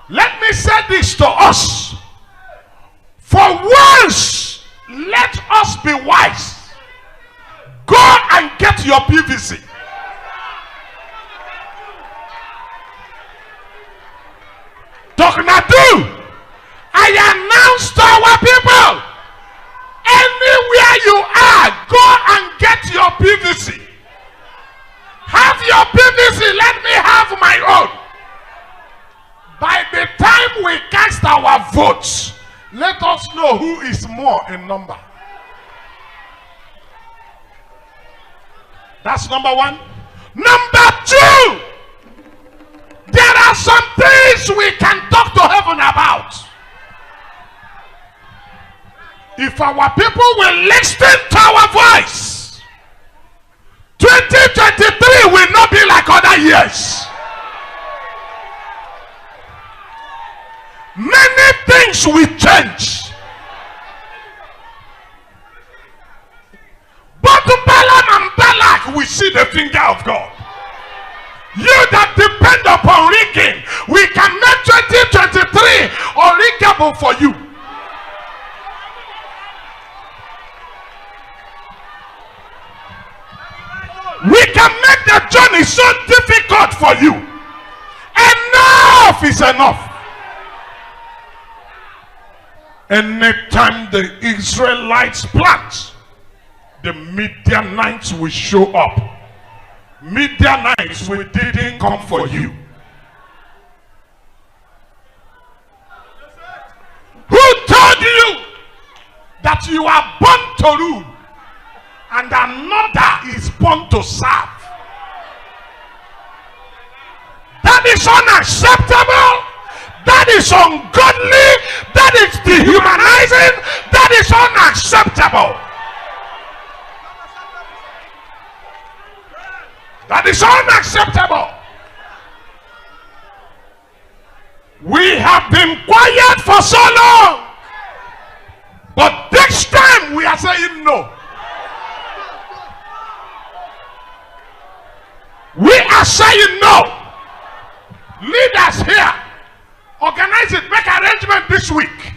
Let me say this to us. For once, let us be wise. Go and get your PVC. TALKNADO, I announce to our people, anywhere you are, go and get your PVC. Have your PVC, let me have my own. By the time we cast our votes, let us know who is more in number. That's number one. Number two, there are some things we can talk to heaven about. If our people will listen to our voice, 2023 will not be like other years. Many things will change. But Balaam and Balak will see the finger of God. You that depend upon rigging, we can make 2023 unriggable for you. We can make the journey so difficult for you. Enough is enough. Anytime the Israelites plant, the Midianites will show up. Midianites, we didn't come for you. Who told you that you are born to rule and another is born to serve? That is unacceptable. That is ungodly. That is dehumanizing. That is unacceptable. That is unacceptable. We have been quiet for so long, but this time we are saying no. We are saying no. Leaders here, organize it, make arrangement this week.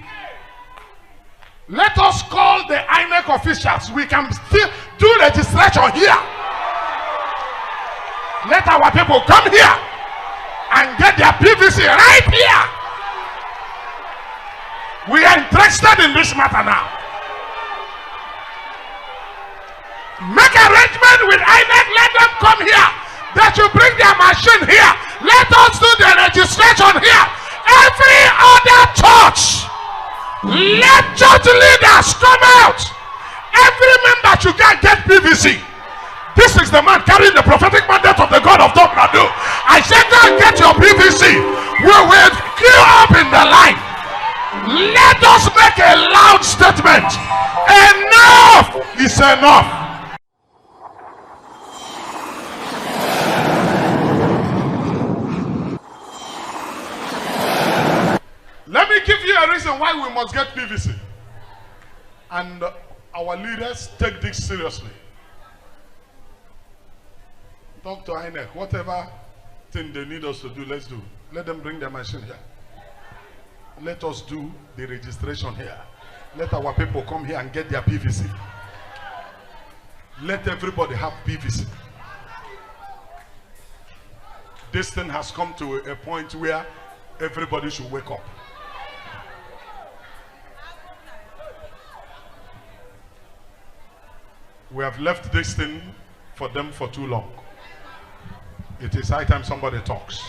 Let us call the INEC officials. We can still do registration here. Let our people come here and get their PVC right here. We are interested in this matter now. Make arrangement with INEC. Let them come here. They should bring their machine here. Let us do the registration here. Every other church, let church leaders come out. Every member should get PVC. This is the man carrying the prophetic mandate of the God of TALKNADO. I said, go and get your PVC. We will queue up in the line. Let us make a loud statement. Enough is enough. Let me give you a reason why we must get PVC. And our leaders take this seriously. Talk to INEC. Whatever thing they need us to do, let's do. Let them bring their machine here. Let us do the registration here. Let our people come here and get their PVC. Let everybody have PVC. This thing has come to a point where everybody should wake up. We have left this thing for them for too long. It is high time somebody talks.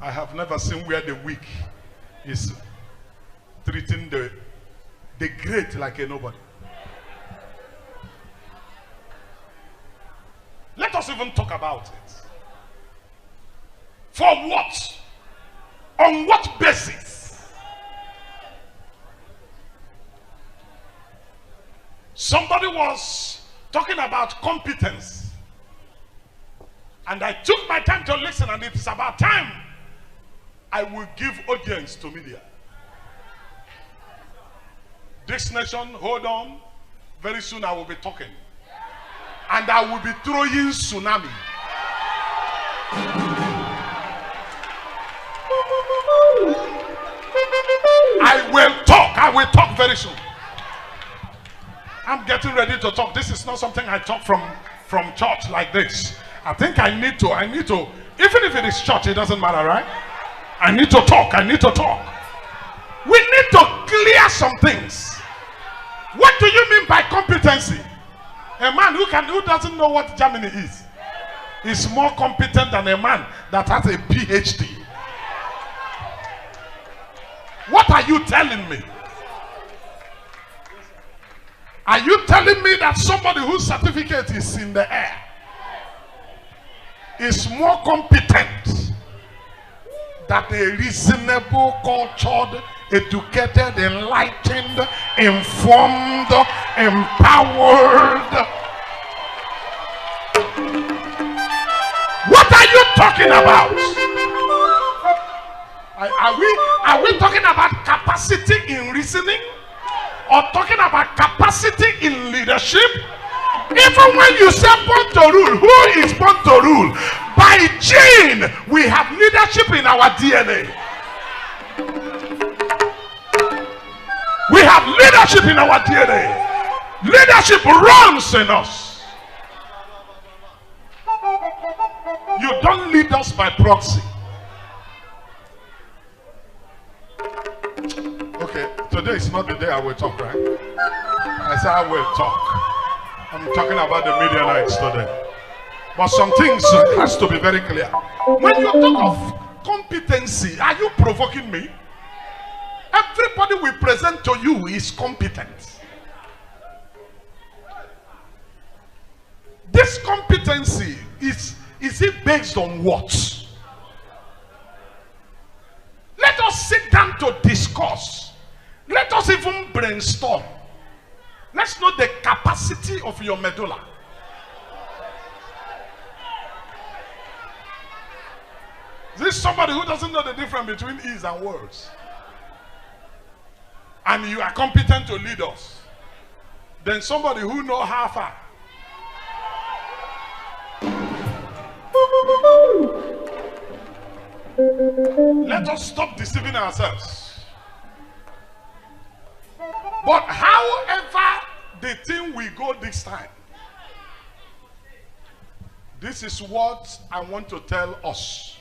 I have never seen where the weak is treating the great like a nobody. Let us even talk about it. For what? On what basis? Somebody was talking about competence, and I took my time to listen, and it is about time I will give audience to media. This nation, hold on, very soon I will be talking. and I will be throwing tsunami. I will talk very soon. I'm getting ready to talk. This is not something I talk from church like this. I think I need to, even if it is church, it doesn't matter, right? I need to talk. We need to clear some things. What do you mean by competency? A man who doesn't know what Germany is more competent than a man that has a PhD. What are you telling me? Are you telling me that somebody whose certificate is in the air is more competent than a reasonable, cultured, educated, enlightened, informed, empowered? What are you talking about? Are we talking about capacity in reasoning, or talking about capacity in leadership? Even when you say born to rule, who is born to rule? By gene, we have leadership in our DNA. We have leadership in our DNA. Leadership runs in us. You don't lead us by proxy. Okay, today is not the day I will talk, right? I say I will talk. I'm talking about the Midianites today. But some things has to be very clear. When you talk of competency, are you provoking me? Everybody we present to you is competent. This competency is it based on what? Let us sit down to discuss. Let us even brainstorm. Let's know the capacity of your medulla. This is somebody who doesn't know the difference between is and words. And you are competent to lead us. Then somebody who knows how far. Let us stop deceiving ourselves. But however the thing will go this time, this is what I want to tell us.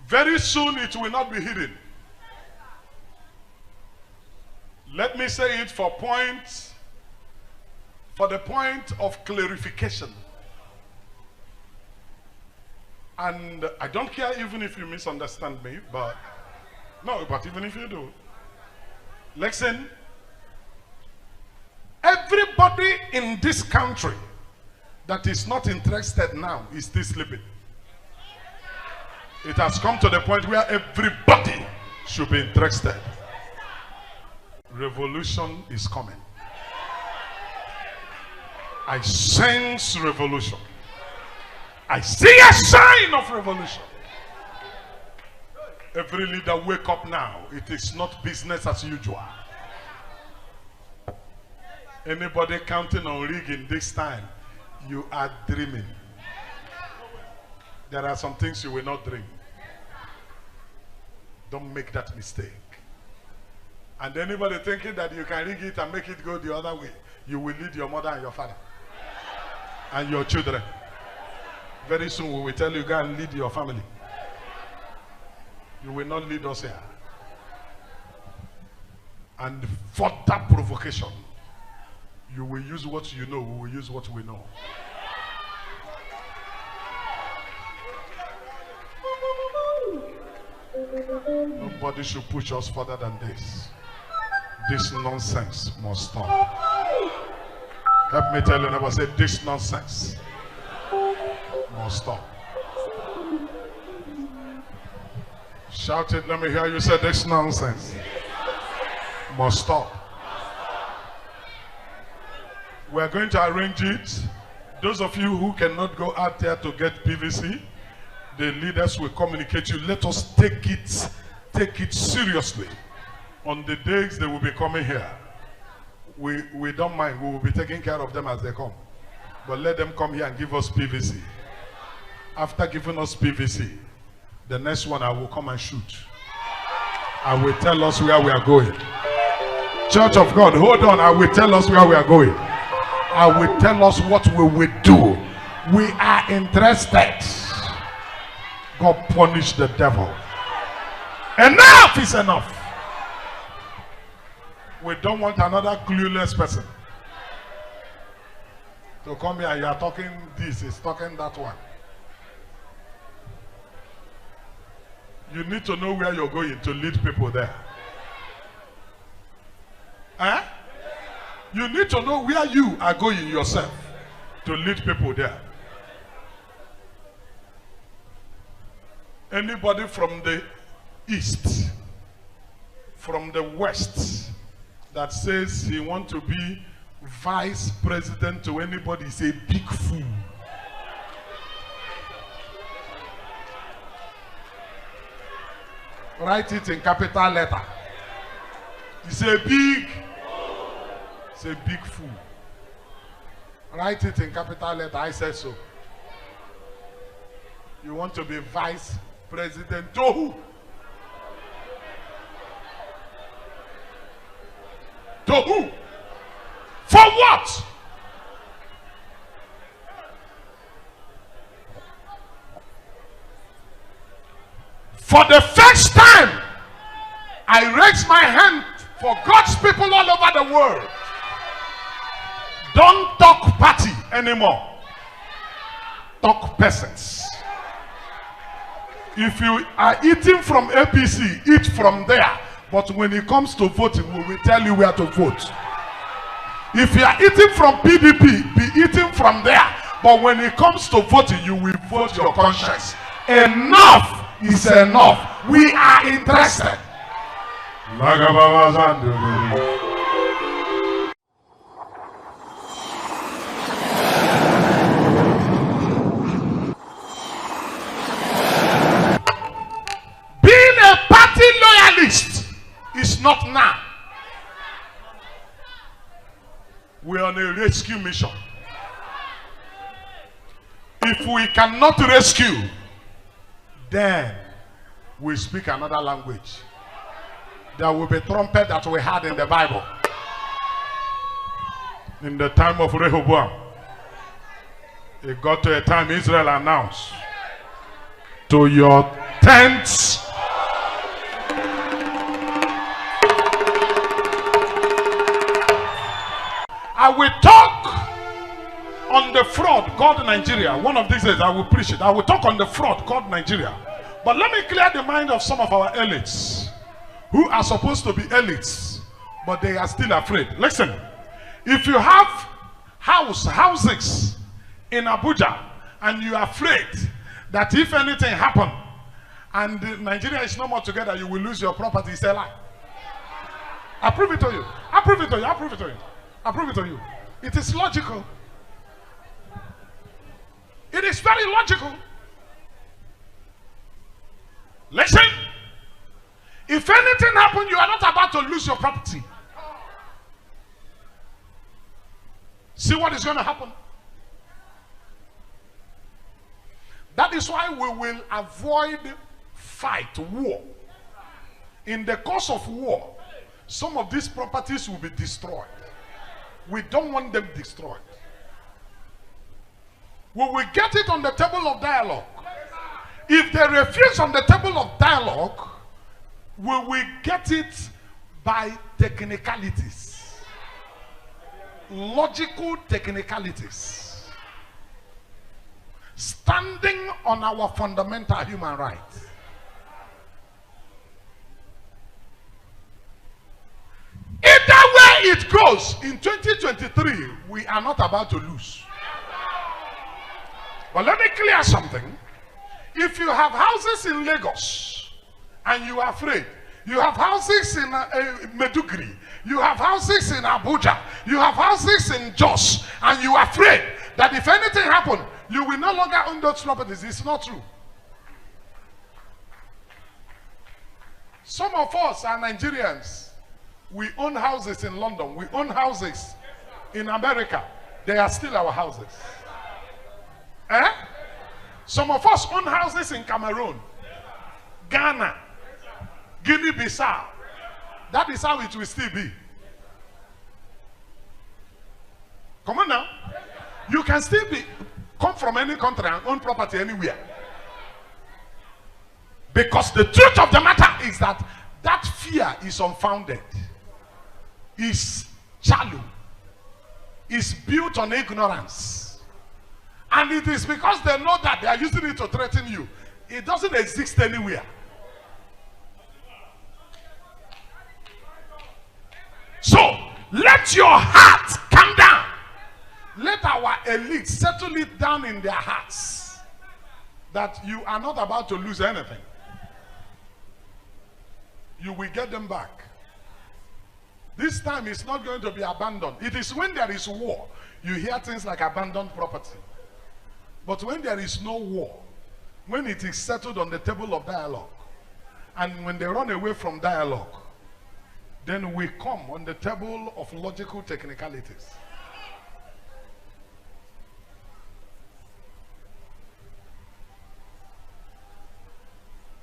Very soon it will not be hidden. Let me say it for the point of clarification. And I don't care even if you misunderstand me, but even if you do, listen. Everybody in this country that is not interested now is still sleeping. It has come to the point where everybody should be interested. Revolution is coming. I sense revolution. I see a sign of revolution. Every leader, wake up now. It is not business as usual. Anybody counting on rigging this time, you are dreaming. There are some things you will not dream. Don't make that mistake. And anybody thinking that you can rig it and make it go the other way, you will lead your mother and your father and your children. Very soon we will tell you, go and lead your family. You will not lead us here. And further provocation, you will use what you know, we will use what we know. Nobody should push us further than this. This nonsense must stop. Help me tell you, never say this nonsense must stop. Shout it, let me hear you say this nonsense must stop. We're going to arrange it. Those of you who cannot go out there to get PVC, the leaders will communicate you. Let us take it seriously. On the days they will be coming here, we don't mind. We will be taking care of them as they come. But let them come here and give us PVC. After giving us PVC, the next one I will come and shoot. I will tell us where we are going. Church of God, hold on. I will tell us where we are going. I will tell us what we will do. We are interested. God punish the devil. Enough is enough. We don't want another clueless person to come here. You are talking this, is talking that one. You need to know where you're going to lead people there. Eh? You need to know where you are going yourself to lead people there. Anybody from the east, from the west, that says he wants to be vice president to anybody is a big fool. Write it in capital letter. It's a big fool. Write it in capital letter. I said so. You want to be vice president to who? To who? For what? For the first time, I raise my hand for God's people all over the world. Don't talk party anymore. Talk persons. If you are eating from APC, eat from there. But when it comes to voting, we will tell you where to vote. If you are eating from PDP, be eating from there. But when it comes to voting, you will vote your conscience. Enough is enough. We are interested. Being a party loyalist is not now. We're on a rescue mission. If we cannot rescue, then we speak another language. There will be trumpet that we had in the Bible. In the time of Rehoboam, it got to a time Israel announced, to your tents. I will talk on the fraud called Nigeria. One of these days I will preach it. I will talk on the fraud called Nigeria. But let me clear the mind of some of our elites who are supposed to be elites, but they are still afraid. Listen, if you have houses in Abuja and you are afraid that if anything happens and Nigeria is no more together, you will lose your property, it's a lie. I prove it to you. I prove it to you. I prove it to you. I prove it to you. It is logical. It is very logical. Listen. If anything happens, you are not about to lose your property. See what is going to happen? That is why we will avoid fight, war. In the course of war, some of these properties will be destroyed. We don't want them destroyed. We will get it on the table of dialogue. If they refuse on the table of dialogue, we will get it by technicalities. Logical technicalities. Standing on our fundamental human rights. Either way it goes, in 2023, we are not about to lose. But let me clear something. If you have houses in Lagos and you are afraid, you have houses in Meduguri, you have houses in Abuja, you have houses in Jos, and you are afraid that if anything happens, you will no longer own those properties. It's not true. Some of us are Nigerians. We own houses in London. We own houses in America. They are still our houses. Some of us own houses in Cameroon, Ghana, Guinea-Bissau. That is how it will still be. Come on now. You can still come from any country and own property anywhere. Because the truth of the matter is that that fear is unfounded, is shallow, is built on ignorance. And it is because they know that they are using it to threaten you. It doesn't exist anywhere. So, let your heart calm down. Let our elite settle it down in their hearts that you are not about to lose anything. You will get them back. This time it's not going to be abandoned. It is when there is war, you hear things like abandoned property. But when there is no war, when it is settled on the table of dialogue, and when they run away from dialogue, then we come on the table of logical technicalities.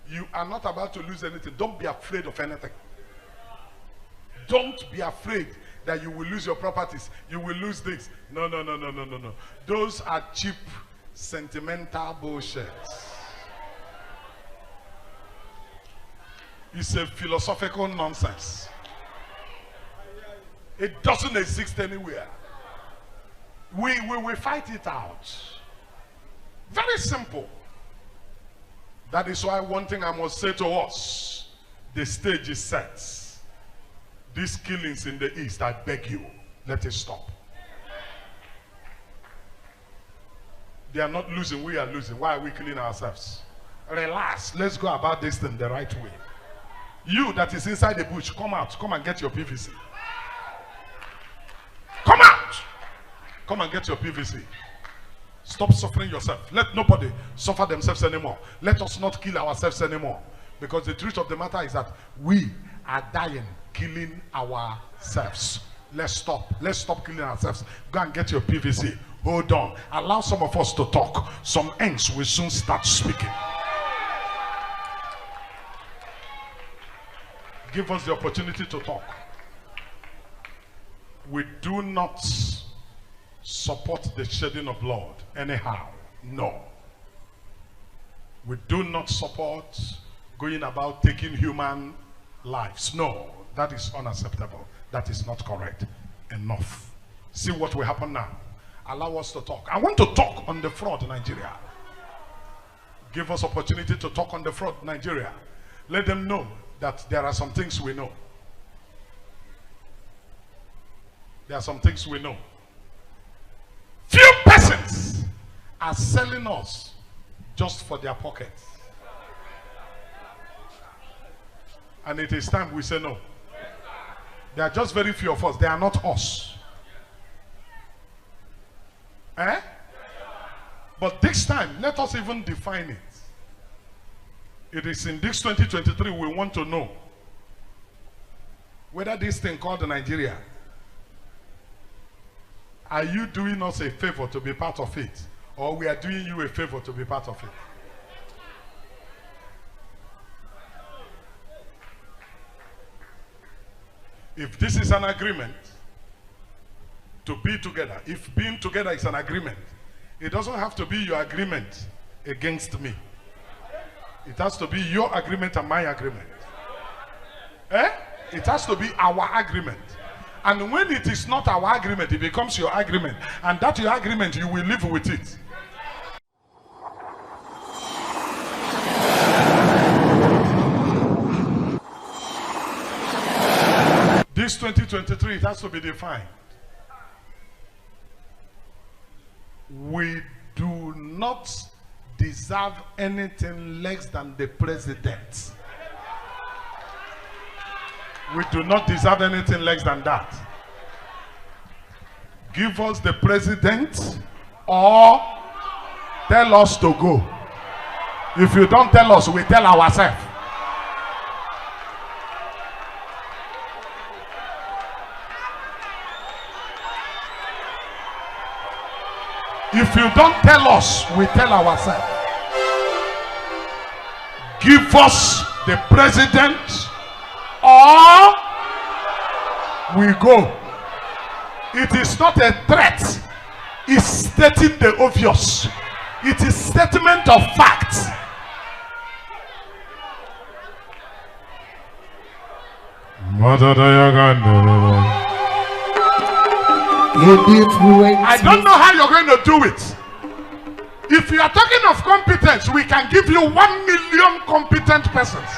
You are not about to lose anything. Don't be afraid of anything. Don't be afraid that you will lose your properties. You will lose this. No. Those are cheap, sentimental bullshit. It's a philosophical nonsense. It doesn't exist anywhere. We will fight it out. Very simple. That is why one thing I must say to us, the stage is set. These killings in the East, I beg you, let it stop. They are not losing, we are losing. Why are we killing ourselves? Relax, let's go about this thing the right way. You that is inside the bush, come out, come and get your PVC. Come out! Come and get your PVC. Stop suffering yourself. Let nobody suffer themselves anymore. Let us not kill ourselves anymore. Because the truth of the matter is that we are dying, killing ourselves. Let's stop. Let's stop killing ourselves. Go and get your PVC. Hold on. Allow some of us to talk. Some ends will soon start speaking. Give us the opportunity to talk. We do not support the shedding of blood anyhow. No. We do not support going about taking human lives. No, that is unacceptable. That is not correct. Enough. See what will happen now. Allow us to talk. I want to talk on the fraud, Nigeria. Give us opportunity to talk on the fraud, Nigeria. Let them know that there are some things we know. There are some things we know. Few persons are selling us just for their pockets. And it is time we say no. There are just very few of us. They are not us. Eh? But this time, let us even define it. It is in this 2023 we want to know whether this thing called Nigeria, are you doing us a favor to be part of it? Or we are doing you a favor to be part of it? If this is an agreement to be together, if being together is an agreement, it doesn't have to be your agreement against me. It has to be your agreement and my agreement. Eh? It has to be our agreement. And when it is not our agreement, it becomes your agreement. And that your agreement, you will live with it. This 2023, it has to be defined. We do not deserve anything less than the president. We do not deserve anything less than that. Give us the president or tell us to go. If you don't tell us, we tell ourselves. If you don't tell us, we tell ourselves. give us the president or we go. It is not a threat. It's stating the obvious. It is statement of facts. I don't know how you're going to do it. If you are talking of competence, we can give you 1 million competent persons.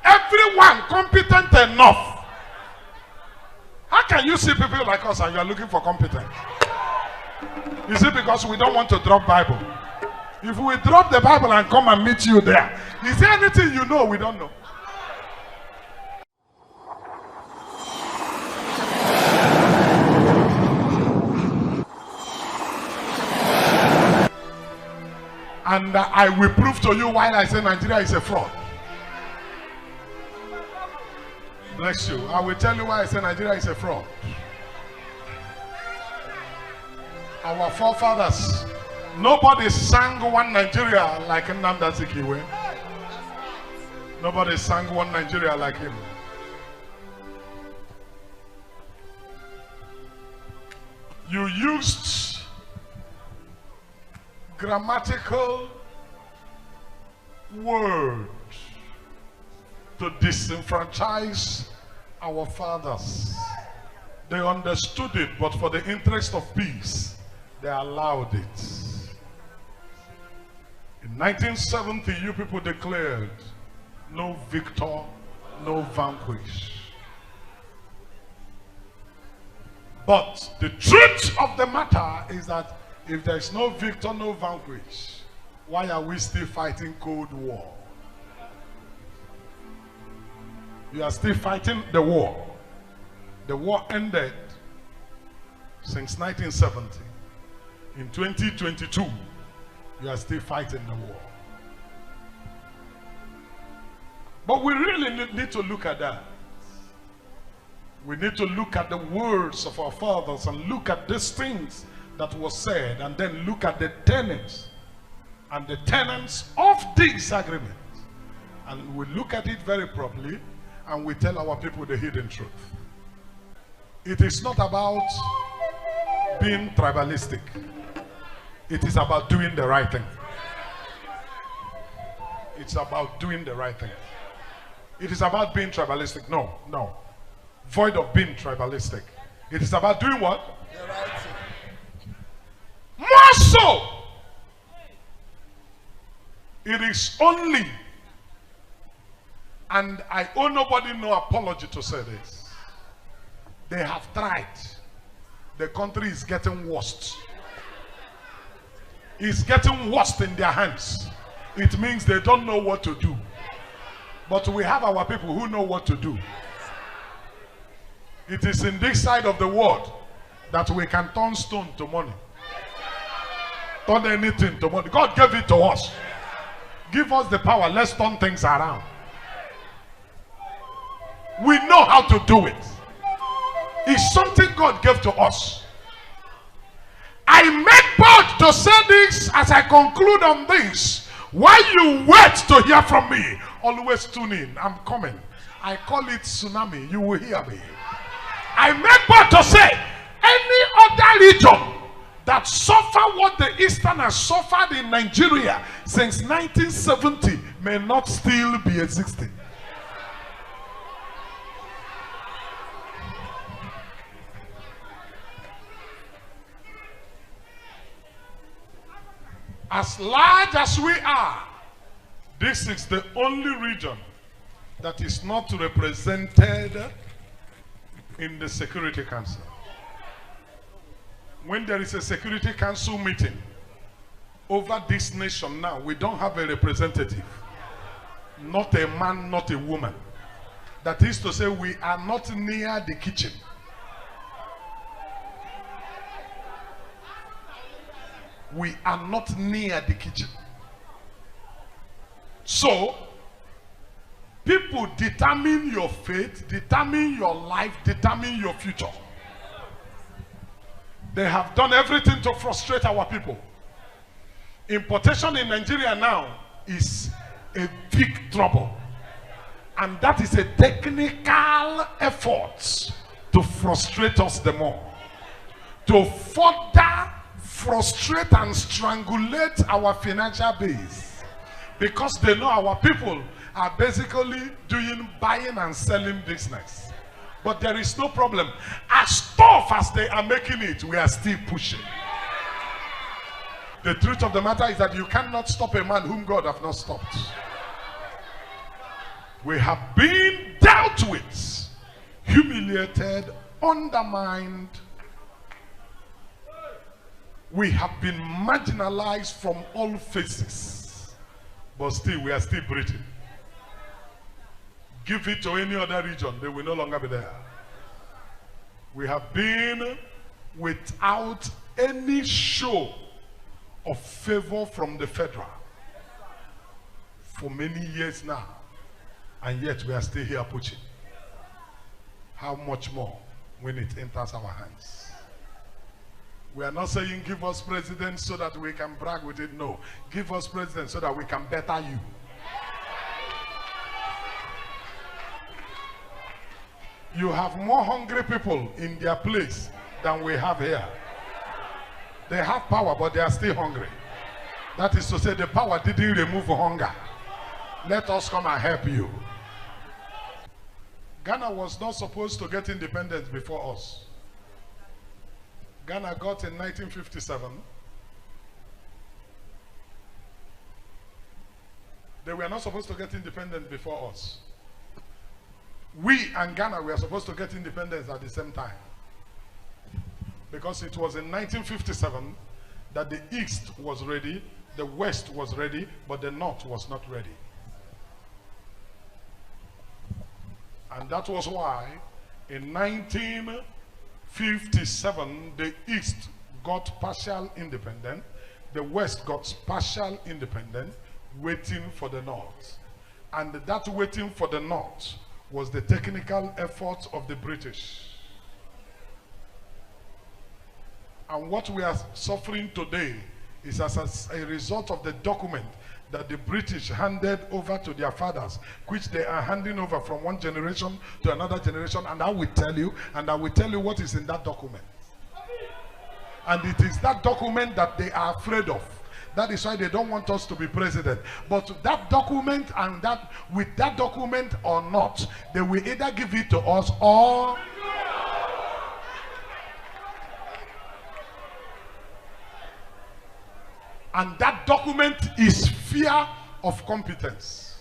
Everyone competent enough. How can you see people like us and you are looking for competence? Is it because we don't want to drop Bible? If we drop the Bible and come and meet you there, is there anything you know we don't know? And I will prove to you why I say Nigeria is a fraud. Bless you. I will tell you why I say Nigeria is a fraud. Our forefathers, nobody sang one Nigeria like Nnamdi Azikiwe. Nobody sang one Nigeria like him. You used grammatical words to disenfranchise our fathers. They understood it, but for the interest of peace, they allowed it. In 1970, you people declared, no victor, no vanquish. But the truth of the matter is that if there is no victor, no vanquish, why are we still fighting Cold War? You are still fighting the war. The war ended since 1970. In 2022, you are still fighting the war. But we really need to look at that. We need to look at the words of our fathers and look at these things that was said, and then look at the tenets and the tenets of this agreement. And we look at it very properly and we tell our people the hidden truth. It is not about being tribalistic. It is about doing the right thing. It's about doing the right thing. It is about being tribalistic. No, no. Void of being tribalistic. It is about doing what? The right thing. More so, it is only, and I owe nobody no apology to say this, they have tried. The country is getting worse. It's getting worse in their hands. It means they don't know what to do. But we have our people who know what to do. It is in this side of the world that we can turn stone to money. Turn anything to money. God gave it to us. Give us the power. Let's turn things around. We know how to do it. It's something God gave to us. I make bold to say this as I conclude on this. While you wait to hear from me, always tune in. I'm coming. I call it tsunami. You will hear me. I make bold to say any other region that suffer what the Eastern has suffered in Nigeria since 1970 may not still be existing. As large as we are, this is the only region that is not represented in the Security Council. When there is a Security Council meeting over this nation now, we don't have a representative. Not a man, not a woman. That is to say, we are not near the kitchen. We are not near the kitchen. So, people determine your fate, determine your life, determine your future. They have done everything to frustrate our people. Importation in Nigeria now is a big trouble. And that is a technical effort to frustrate us the more. To further frustrate and strangulate our financial base. Because they know our people are basically doing buying and selling business. But there is no problem. As tough as they are making it, we are still pushing. The truth of the matter is that you cannot stop a man whom God have not stopped. We have been dealt with, humiliated, undermined. We have been marginalized from all faces. But still, we are still breathing. Give it to any other region, they will no longer be there. We have been without any show of favor from the federal for many years now. And yet we are still here pushing. How much more when it enters our hands? We are not saying give us president so that we can brag with it. No. Give us president so that we can better you. You have more hungry people in their place than we have here. They have power, but they are still hungry. That is to say, the power didn't remove hunger. Let us come and help you. Ghana was not supposed to get independence before us. Ghana got in 1957. They were not supposed to get independence before us. We and Ghana were supposed to get independence at the same time. Because it was in 1957 that the East was ready, the West was ready, but the North was not ready. And that was why in 1957 the East got partial independence, the West got partial independence, waiting for the North. And that waiting for the North was the technical effort of the British. And what we are suffering today is as a result of the document that the British handed over to their fathers, which they are handing over from one generation to another generation. And I will tell you what is in that document. And it is that document that they are afraid of. That is why they don't want us to be president. But that document, and that with that document or not, they will either give it to us or... And that document is fear of competence.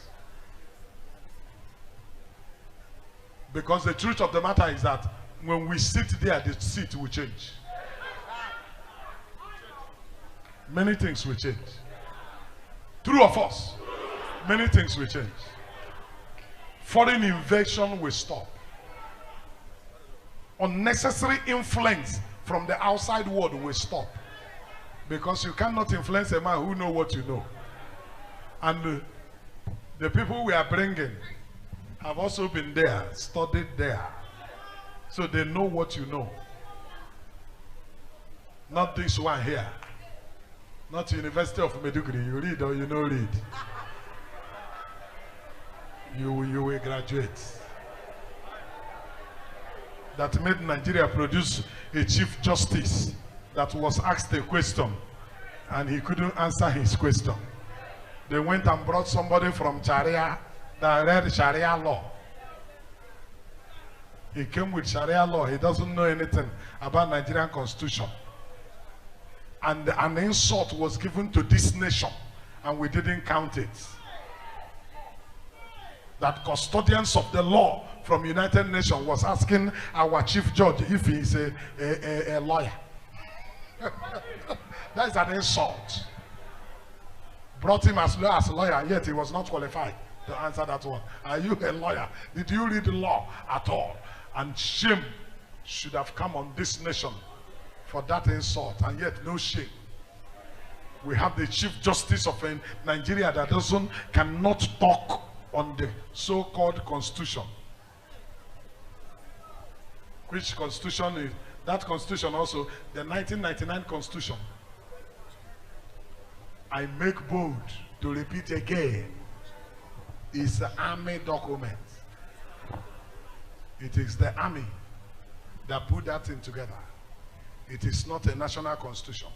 Because the truth of the matter is that when we sit there, the seat will change. Many things will change. True of us, many things will change. Foreign invasion will stop. Unnecessary influence from the outside world will stop. Because you cannot influence a man who knows what you know. And the people we are bringing have also been there, studied there. So they know what you know. Not this one here. Not University of Maiduguri. You read or you don't read. You will graduate. That made Nigeria produce a Chief Justice that was asked a question and he couldn't answer his question. They went and brought somebody from Sharia that read Sharia law. He came with Sharia law. He doesn't know anything about Nigerian constitution. And an insult was given to this nation and we didn't count it. That custodians of the law from United Nations was asking our chief judge if he is a lawyer. That is an insult. Brought him as a lawyer, yet he was not qualified to answer that one. Are you a lawyer? Did you read the law at all? And shame should have come on this nation for that insult, and yet no shame. We have the Chief Justice of Nigeria that cannot talk on the so-called constitution. Which constitution is? That constitution also, the 1999 constitution. I make bold to repeat again, is the army document. It is the army that put that thing together. It is not a national constitution.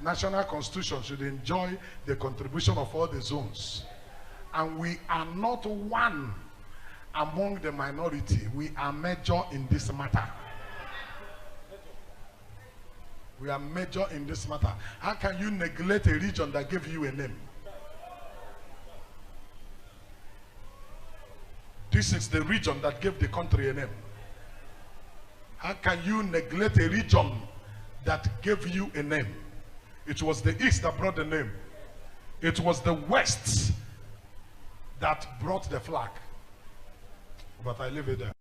National constitution should enjoy the contribution of all the zones. And we are not one among the minority. We are major in this matter. We are major in this matter. How can you neglect a region that gave you a name? This is the region that gave the country a name. How can you neglect a region that gave you a name? It was the East that brought the name. It was the West that brought the flag. But I leave it there.